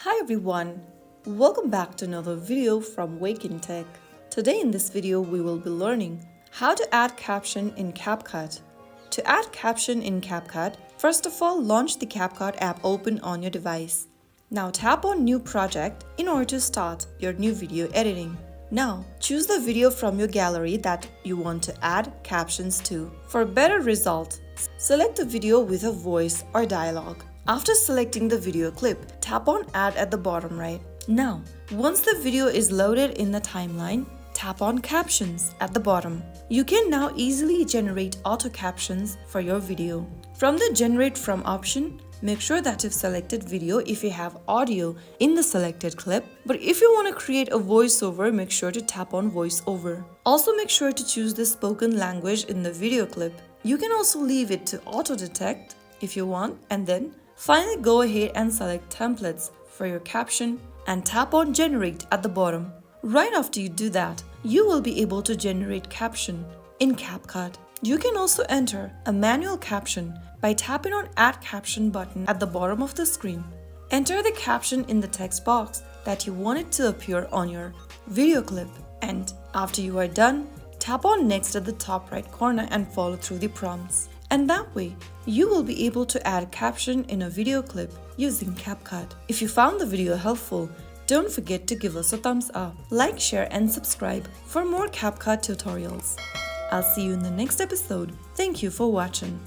Hi everyone, welcome back to another video from Wake&Tech. Today in this video we will be learning how to add caption in CapCut. To add caption in CapCut, first of all launch the CapCut app open on your device. Now tap on New Project in order to start your new video editing. Now choose the video from your gallery that you want to add captions to. For a better result, select a video with a voice or dialogue. After selecting the video clip, tap on Add at the bottom right. Now, once the video is loaded in the timeline, tap on Captions at the bottom. You can now easily generate auto captions for your video. From the Generate From option, make sure that you've selected video if you have audio in the selected clip. But if you want to create a voiceover, make sure to tap on Voiceover. Also make sure to choose the spoken language in the video clip. You can also leave it to auto-detect if you want, and then finally go ahead and select templates for your caption and tap on Generate at the bottom. Right after you do that, you will be able to generate caption in CapCut. You can also enter a manual caption by tapping on Add Caption button at the bottom of the screen. Enter the caption in the text box that you want it to appear on your video clip, and after you are done, tap on Next at the top right corner and follow through the prompts. And that way, you will be able to add caption in a video clip using CapCut. If you found the video helpful, don't forget to give us a thumbs up, like, share and subscribe for more CapCut tutorials. I'll see you in the next episode. Thank you for watching.